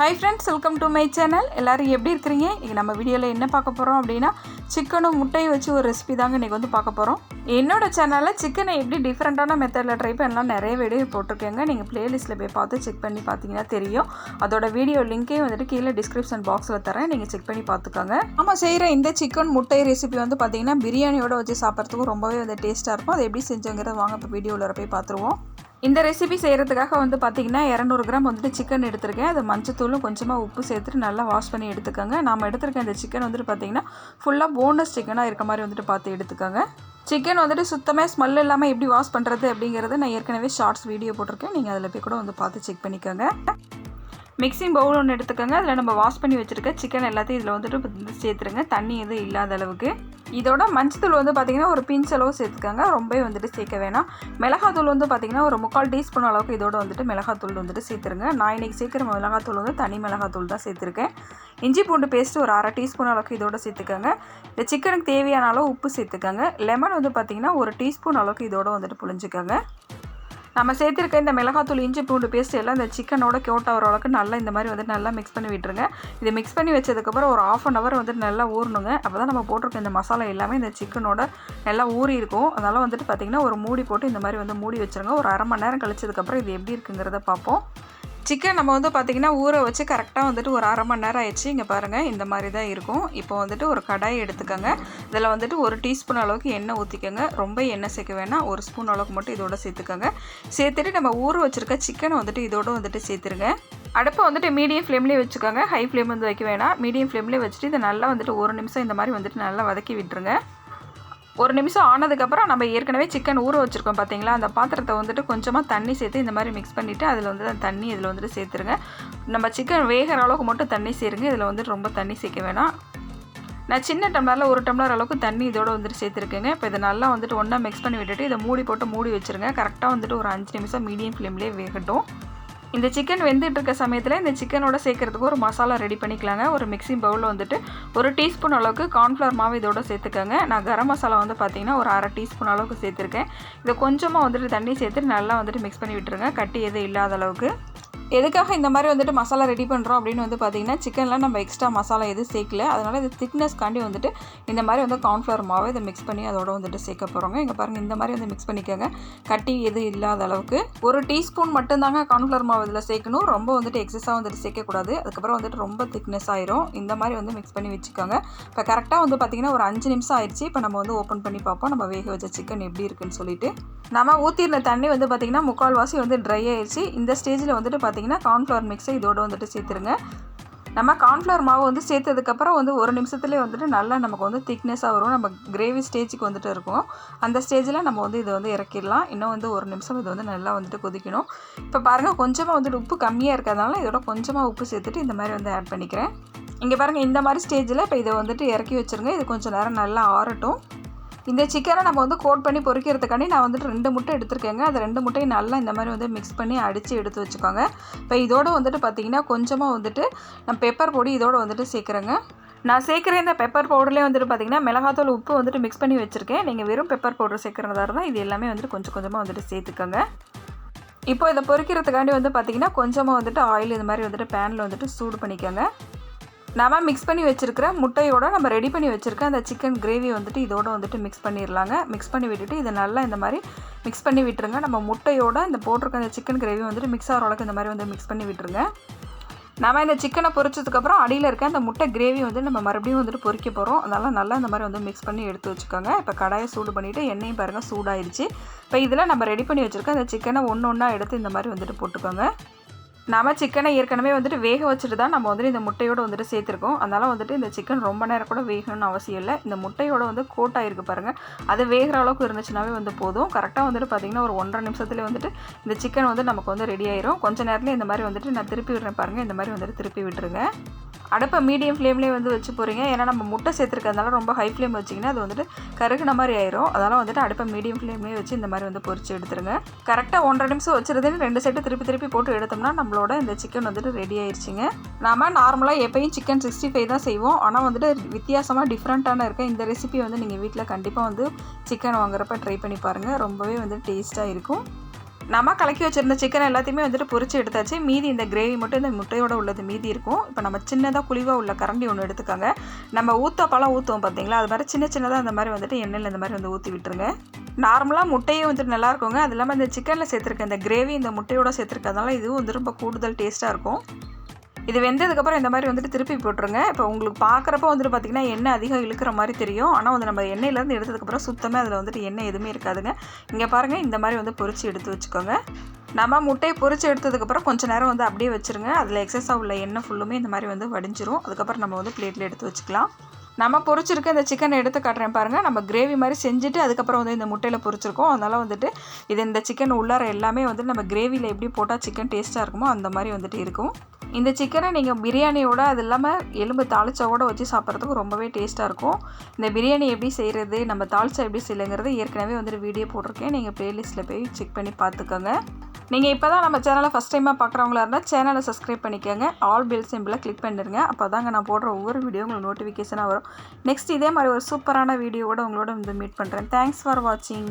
Hi friends, welcome to my channel. எல்லாரும் எப்படி இருக்கீங்க? இன்னைக்கு நம்ம வீடியோல என்ன பார்க்க போறோம் அப்படினா சிக்கனும் முட்டையும் வச்சு ஒரு ரெசிபி தாங்க இன்னைக்கு வந்து பார்க்க போறோம். என்னோட சேனல்ல சிக்கனை எப்படி டிஃபரண்டான மெத்தட்ல ட்ரை பண்ணலாம் நிறைய வீடியோ போட்டுருக்கேங்க. நீங்க பிளேலிஸ்ட்ல போய் பார்த்து செக் பண்ணி பாத்தீங்கன்னா தெரியும். அதோட வீடியோ லிங்க்கே வந்துட்டு கீழ டிஸ்கிரிப்ஷன் பாக்ஸ்ல தரேன். நீங்க செக் பண்ணி பாத்துக்கோங்க. நாம செய்யற இந்த சிக்கன் முட்டை ரெசிபி வந்து பாத்தீங்கன்னா பிரியாணியோட வச்சு சாப்பிடுறதுக்கு ரொம்பவே வந்து டேஸ்டா இருக்கும். அது எப்படி செஞ்சோங்கறத வாங்க இப்ப வீடியோல போய் பாத்துருவோம். இந்த ரெசிபி செய்கிறதுக்காக வந்து பார்த்திங்கன்னா 200 கிராம் வந்துட்டு சிக்கன் எடுத்திருக்கேன். அது மஞ்சத்தூளும் கொஞ்சமாக உப்பு சேர்த்துட்டு நல்லா வாஷ் பண்ணி எடுத்துக்கோங்க. நாம் எடுத்திருக்க இந்த சிக்கன் வந்துட்டு பார்த்திங்கன்னா ஃபுல்லாக போனஸ் சிக்கனாக இருக்க மாதிரி வந்துட்டு பார்த்து எடுத்துக்கோங்க. சிக்கன் வந்துட்டு சுத்தமாக ஸ்மெல் இல்லாமல் எப்படி வாஷ் பண்ணுறது அப்படிங்கிறது நான் ஏற்கனவே ஷார்ட்ஸ் வீடியோ போட்டிருக்கேன். நீங்கள் அதில் போய் கூட வந்து பார்த்து செக் பண்ணிக்கோங்க. மிக்சிங் பவுல் ஒன்று எடுத்துக்கோங்க. அதில் நம்ம வாஷ் பண்ணி வச்சுருக்க சிக்கன் எல்லாத்தையும் இதில் வந்துட்டு சேர்த்துருங்க, தண்ணி எதுவும் இல்லாத அளவுக்கு. இதோட மஞ்சத்தூள் வந்து பார்த்திங்கன்னா ஒரு பிஞ்ச் அளவு சேர்த்துக்கோங்க, ரொம்பவே வந்துட்டு சேர்க்க வேணாம். மிளகாத்தூள் வந்து பார்த்திங்கன்னா ஒரு 3/4 டீஸ்பூன் அளவுக்கு இதோட வந்துட்டு மிளகாத்தூள் வந்துட்டு சேர்த்துருங்க. நான் இன்றைக்கி சேர்க்குற மிளகாத்தூள் வந்து தனி மிளகாத்தூள் தான் சேர்த்துருக்கேன். இஞ்சி பூண்டு பேஸ்ட்டு ஒரு 1/2 டீஸ்பூன் அளவுக்கு இதோட சேர்த்துக்கோங்க. இந்த சிக்கனுக்கு தேவையான அளவு உப்பு சேர்த்துக்கோங்க. லெமன் வந்து பார்த்திங்கன்னா ஒரு டீஸ்பூன் அளவுக்கு இதோட வந்துட்டு புழிஞ்சிக்கோங்க. நம்ம சேர்த்துருக்க இந்த மிளகாத்தூள் இஞ்சி பூண்டு பேஸ்ட் எல்லாம் இந்த சிக்கனோட கோட் ஆகிற அளவுக்கு நல்லா இந்த மாதிரி வந்துட்டு நல்லா மிக்ஸ் பண்ணி விட்டுருங்க. இதை மிக்ஸ் பண்ணி வச்சதுக்கப்புறம் ஒரு 1/2 அன் ஹவர் வந்துட்டு நல்லா ஊறணுங்க. அப்போ தான் நம்ம போட்டிருக்க இந்த மசாலா எல்லாமே இந்த சிக்கனோட நல்லா ஊறி இருக்கும். அதனால் வந்துட்டு பார்த்திங்கன்னா ஒரு மூடி போட்டு இந்த மாதிரி வந்து மூடி வச்சுருங்க. ஒரு 1/2 மணி நேரம் கழிச்சதுக்கப்புறம் இது எப்படி இருக்குங்கிறத பார்ப்போம். சிக்கன் நம்ம வந்து பார்த்திங்கன்னா ஊற வச்சு கரெக்டாக வந்துட்டு ஒரு 1/2 மணி நேரம் ஆயிடுச்சு. இங்கே பாருங்கள் இந்த மாதிரி தான் இருக்கும். இப்போ வந்துட்டு ஒரு கடாய் எடுத்துக்கோங்க. இதில் வந்துட்டு 1 டீஸ்பூன் அளவுக்கு எண்ணெய் ஊற்றிக்கோங்க. ரொம்ப எண்ணெய் சேர்க்க வேணாம், 1 ஸ்பூன் அளவுக்கு மட்டும் இதோட சேர்த்துக்கோங்க. சேர்த்துட்டு நம்ம ஊற வச்சுருக்க சிக்கனை வந்துட்டு இதோட வந்துட்டு சேர்த்துருங்க. அடுப்பை வந்துட்டு மீடியம் ஃப்ளேம்லேயே வச்சுக்கோங்க, ஹை ஃப்ளேம் வந்து வைக்க வேணாம். மீடியம் ஃப்ளேம்லேயே வச்சுட்டு இதை நல்லா வந்துட்டு 1 நிமிஷம் இந்த மாதிரி வந்துட்டு நல்லா வதக்கி விட்டுருங்க. 1 நிமிஷம் ஆனதுக்கப்புறம் நம்ம ஏற்கனவே சிக்கன் ஊற வச்சுருக்கோம் பார்த்தீங்களா, அந்த பாத்திரத்தை வந்துட்டு கொஞ்சமாக தண்ணி சேர்த்து இந்த மாதிரி மிக்ஸ் பண்ணிவிட்டு அதில் வந்து அந்த தண்ணி இதில் வந்துட்டு சேர்த்துருங்க. நம்ம சிக்கன் வேகிற அளவுக்கு மட்டும் தண்ணி சேருங்க. இதில் வந்துட்டு ரொம்ப தண்ணி சேர்க்க வேணாம். நான் சின்ன டம்ளரில் 1 டம்ளர் அளவுக்கு தண்ணி இதோட வந்துட்டு சேர்த்துருக்கேங்க. இப்போ இதை நல்லா வந்துட்டு ஒன்றா மிக்ஸ் பண்ணி விட்டுட்டு இதை மூடி போட்டு மூடி வச்சுருங்க. கரெக்டாக வந்துட்டு ஒரு 5 நிமிஷம் மீடியம் ஃப்ளேம்லேயே வேகட்டும். இந்த சிக்கன் வெந்துட்டு இருக்க சமயத்தில் இந்த சிக்கனோட சேர்க்கறதுக்கு ஒரு மசாலா ரெடி பண்ணிக்கலாங்க. ஒரு மிக்சிங் பவுலில் வந்துட்டு 1 டீஸ்பூன் அளவுக்கு கார்ன்ஃப்ளவர் மாவு இதோட சேர்த்துக்கோங்க. நான் கரம் மசாலா வந்து பார்த்திங்கன்னா ஒரு 1/2 டீஸ்பூன் அளவுக்கு சேர்த்துருக்கேன். இதை கொஞ்சமாக வந்துட்டு தண்ணி சேர்த்துட்டு நல்லா வந்துட்டு மிக்ஸ் பண்ணி விட்டுருங்க, கட்டி எதுவும் இல்லாத அளவுக்கு. எதுக்காக இந்த மாதிரி வந்துட்டு மசாலா ரெடி பண்ணுறோம் அப்படின்னு வந்து பார்த்திங்கன்னா சிக்கனில் நம்ம எக்ஸ்ட்ரா மசாலா எதுவும் சேர்க்கல. அதனால் இது திக்னஸ்க்காண்டி வந்துட்டு இந்த மாதிரி வந்து கார்ன்ஃப்ளவர் மாவை இதை மிக்ஸ் பண்ணி அதோட வந்துட்டு சேர்க்க போகிறோங்க. இங்கே பாருங்கள் இந்த மாதிரி வந்து மிக்ஸ் பண்ணிக்கோங்க, கட்டி எதுவும் இல்லாத அளவுக்கு. 1 டீஸ்பூன் மட்டும்தாங்க கார்ன்ஃப்ளவர் மாவு இதில் சேர்க்கணும். ரொம்ப வந்துட்டு எக்ஸஸாக வந்துட்டு சேர்க்கக்கூடாது. அதுக்கப்புறம் வந்துட்டு ரொம்ப திக்னஸ் ஆயிரும். இந்த மாதிரி வந்து மிக்ஸ் பண்ணி வச்சுக்கோங்க. இப்போ கரெக்டாக வந்து பார்த்திங்கன்னா ஒரு 5 நிமிஷம் ஆயிடுச்சு. இப்போ நம்ம வந்து ஓப்பன் பண்ணி பார்ப்போம் நம்ம வேக வச்ச சிக்கன் எப்படி இருக்குன்னு சொல்லிட்டு. நம்ம ஊற்றிருந்த தண்ணி வந்து பார்த்திங்கன்னா 3/4 வாசி வந்து ட்ரை ஆயிடுச்சு. இந்த ஸ்டேஜில் வந்துட்டு பார்த்திங்கன்னா கார்ன்ஃப்ளவர் மிக்ஸை இதோட வந்துட்டு சேர்த்துருங்க. நம்ம கார்ன்ஃப்ளவர் மாவு வந்து சேர்த்ததுக்கப்புறம் வந்து 1 நிமிஷத்துலேயே வந்துட்டு நல்லா நமக்கு வந்து திக்னஸாக வரும். நம்ம கிரேவி ஸ்டேஜுக்கு வந்துட்டு இருக்கும். அந்த ஸ்டேஜில் நம்ம வந்து இதை வந்து இறக்கிடலாம். இன்னும் வந்து 1 நிமிஷம் இது வந்து நல்லா வந்துட்டு கொதிக்கணும். இப்போ பாருங்கள் கொஞ்சமாக வந்துட்டு உப்பு கம்மியாக இருக்கிறதுனால இதோட கொஞ்சமாக உப்பு சேர்த்துட்டு இந்த மாதிரி வந்து ஆட் பண்ணிக்கிறேன். இங்கே பாருங்கள் இந்த மாதிரி ஸ்டேஜில் இப்போ இதை வந்துட்டு இறக்கி வச்சுருங்க. இது கொஞ்சம் நேரம் நல்லா ஆறட்டும். இந்த சிக்கனை நம்ம வந்து கோட் பண்ணி பொரிக்கிறதுக்காண்டி நான் வந்துட்டு 2 முட்டை எடுத்துருக்கேங்க. அந்த 2 முட்டையும் நல்லா இந்த மாதிரி வந்து மிக்ஸ் பண்ணி அடித்து எடுத்து வச்சுக்கோங்க. இப்போ இதோட வந்துட்டு பார்த்திங்கன்னா கொஞ்சமாக வந்துட்டு நான் பெப்பர் பொடி இதோட வந்துட்டு சேர்க்குறேங்க. நான் சேர்க்குற இந்த பெப்பர் பவுடர்லேயே வந்துட்டு பார்த்திங்கன்னா மிளகாத்தூள் உப்பு வந்துட்டு மிக்ஸ் பண்ணி வச்சுருக்கேன். நீங்கள் வெறும் பெப்பர் பவுடர் சேர்க்குறதா இருந்தால் இது எல்லாமே வந்துட்டு கொஞ்சம் கொஞ்சமாக வந்துட்டு சேர்த்துக்கோங்க. இப்போ இதை பொரிக்கிறதுக்காண்டி வந்து பார்த்திங்கன்னா கொஞ்சமாக வந்துட்டு ஆயில் இது மாதிரி வந்துட்டு பேனில் வந்துட்டு சூடு பண்ணிக்கோங்க. நம்ம மிக்ஸ் பண்ணி வச்சுருக்கிற முட்டையோட நம்ம ரெடி பண்ணி வச்சுருக்க அந்த சிக்கன் கிரேவி வந்துட்டு இதோட வந்துட்டு மிக்ஸ் பண்ணிடலாங்க. மிக்ஸ் பண்ணி விட்டுட்டு இதை நல்லா இந்த மாதிரி மிக்ஸ் பண்ணி விட்டுருங்க. நம்ம முட்டையோட இந்த போட்டிருக்க அந்த சிக்கன் கிரேவி வந்துட்டு மிக்ஸ் ஆகிற அளவுக்கு இந்த மாதிரி வந்து மிக்ஸ் பண்ணி விட்டுருங்க. நம்ம இந்த சிக்கனை பொரிச்சதுக்கப்புறம் அடியில் இருக்க அந்த முட்டை கிரேவி வந்து நம்ம மறுபடியும் வந்துட்டு பொரிக்க போகிறோம். அதனால் நல்லா இந்த மாதிரி வந்து மிக்ஸ் பண்ணி எடுத்து வச்சுக்கோங்க. இப்போ கடாயை சூடு பண்ணிவிட்டு எண்ணெயும் பாருங்கள் சூடாயிருச்சு. இப்போ இதில் நம்ம ரெடி பண்ணி வச்சுருக்க அந்த சிக்கனை ஒன்றா எடுத்து இந்த மாதிரி வந்துட்டு போட்டுக்கோங்க. நம்ம சிக்கனை ஏற்கனவே வந்துட்டு வேக வச்சுட்டு தான் நம்ம வந்துட்டு இந்த முட்டையோடு வந்துட்டு சேர்த்துருக்கோம். அதனால் வந்துட்டு இந்த சிக்கன் ரொம்ப நேரம் கூட வேகணும்னு அவசியம் இல்லை. இந்த முட்டையோட வந்து கோட் ஆகிருக்கு பாருங்கள், அது வேகிற அளவுக்கு இருந்துச்சுனாவே வந்து போதும். கரெக்டாக வந்துட்டு பார்த்திங்கன்னா ஒரு 1.5 நிமிஷத்துலேயே வந்துட்டு இந்த சிக்கன் வந்து நமக்கு வந்து ரெடி ஆயிரும். கொஞ்சம் நேரத்தில் இந்த மாதிரி வந்துட்டு நான் திருப்பி விடுறேன் பாருங்கள். இந்த மாதிரி வந்துட்டு திருப்பி விட்டுருங்க. அடுப்பை மீடியம் ஃப்ளேம்லேயே வந்து வச்சு போகிறீங்க. ஏன்னா நம்ம முட்டை சேர்த்துருக்கிறதுனால ரொம்ப ஹை ஃப்ளேம் வச்சிங்கன்னா அது வந்துட்டு கருகுன மாதிரி ஆயிரும். அதனால் வந்துட்டு அடுப்பை மீடியம் ஃப்ளேம்லேயே வச்சு இந்த மாதிரி வந்து பொரிச்சு எடுத்துருங்க. கரெக்டாக 1.5 நிமிஷம் வச்சுருதுன்னு 2 சைடு திருப்பி போட்டு எடுத்தோம்னா நம்மளோட இந்த சிக்கன் வந்துட்டு ரெடி ஆயிடுச்சுங்க. நம்ம நார்மலாக எப்பயும் சிக்கன் 65 தான் செய்வோம். ஆனால் வந்துட்டு வித்தியாசமாக டிஃப்ரெண்ட்டான இருக்க இந்த ரெசிபி வந்து நீங்கள் வீட்டில் கண்டிப்பாக வந்து சிக்கன் வாங்குறப்ப ட்ரை பண்ணி பாருங்கள். ரொம்பவே வந்து டேஸ்ட்டாக இருக்கும். நம்ம கலக்கி வச்சுருந்த சிக்கன் எல்லாத்தையுமே வந்துட்டு பொரிச்சு எடுத்தாச்சு. மீதி இந்த கிரேவி மட்டும் இந்த முட்டையோட உள்ளது மீதி இருக்கும். இப்போ நம்ம சின்னதாக குழிவாக உள்ள கரண்டி ஒன்று எடுத்துக்கோங்க. நம்ம ஊற்றப்பெல்லாம் ஊற்றுவோம் பார்த்தீங்களா, அது மாதிரி சின்னதாக அந்த மாதிரி வந்துட்டு எண்ணெயில் இந்த மாதிரி வந்து ஊற்றி விட்டுருங்க. நார்மலாக முட்டையும் வந்துட்டு நல்லா இருக்குங்க. அது இல்லாமல் இந்த சிக்கனில் சேர்த்துருக்க இந்த கிரேவி இந்த முட்டையோட சேர்த்துருக்கிறதுனால இதுவும் வந்து ரொம்ப கூடுதல் டேஸ்ட்டாக இருக்கும். இது வெந்ததுக்கப்புறம் இந்த மாதிரி வந்துட்டு திருப்பி போட்டுருங்க. இப்போ உங்களுக்கு பார்க்குறப்ப வந்துட்டு பார்த்திங்கன்னா எண்ணெய் அதிகம் இழுக்கிற மாதிரி தெரியும். ஆனால் வந்து நம்ம எண்ணெயிலேருந்து எடுத்ததுக்கப்புறம் சுத்தமாக அதில் வந்துட்டு எண்ணெய் எதுவுமே இருக்காதுங்க. இங்கே பாருங்கள், இந்த மாதிரி வந்து பொரிச்சு எடுத்து வச்சுக்கோங்க. நம்ம முட்டையை பொரிச்சு எடுத்ததுக்கப்புறம் கொஞ்சம் நேரம் வந்து அப்படியே வச்சுருங்க. அதில் எக்ஸஸாக உள்ள எண்ணெய் ஃபுல்லுமே இந்த மாதிரி வந்து வடிஞ்சிரும். அதுக்கப்புறம் நம்ம வந்து பிளேட்டில் எடுத்து வச்சுக்கலாம். நம்ம பொரிச்சிருக்க இந்த சிக்கனை எடுத்து காட்டுறேன் பாருங்கள். நம்ம கிரேவி மாதிரி செஞ்சுட்டு அதுக்கப்புறம் வந்து இந்த முட்டையில் பொரிச்சிருக்கோம். அதனால் வந்துட்டு இது இந்த சிக்கன் உள்ளார எல்லாமே வந்துட்டு நம்ம கிரேவியில் எப்படி போட்டால் சிக்கன் டேஸ்ட்டாக இருக்குமோ அந்த மாதிரி வந்துட்டு இருக்கும். இந்த சிக்கனை நீங்கள் பிரியாணியோட அது இல்லாமல் எலும்பு தாளிச்சாவோட வச்சு சாப்பிட்றதுக்கு ரொம்பவே டேஸ்ட்டாக இருக்கும். இந்த பிரியாணி எப்படி செய்கிறது, நம்ம தாளிச்சா எப்படி செய்யலைங்கிறது ஏற்கனவே வந்துட்டு வீடியோ போட்டிருக்கேன். நீங்கள் ப்ளேலிஸ்ட்டில் போய் செக் பண்ணி பார்த்துக்கோங்க. நீங்கள் இப்போ தான் நம்ம சேனலை ஃபஸ்ட் டைமாக பார்க்குறவங்களா இருந்தால் சேனலை சப்ஸ்கிரைப் பண்ணிக்கோங்க. ஆல் பெல் சிம்பிளை கிளிக் பண்ணிடுங்க. அப்போ தாங்க நான் போடுற ஒவ்வொரு வீடியோ உங்களுக்கு நோட்டிஃபிகேஷனாக வரும். நெக்ஸ்ட் இதே மாதிரி ஒரு சூப்பரான வீடியோவோட உங்களோட வந்து மீட் பண்ணுறேன். தேங்க்ஸ் ஃபார் வாட்சிங்.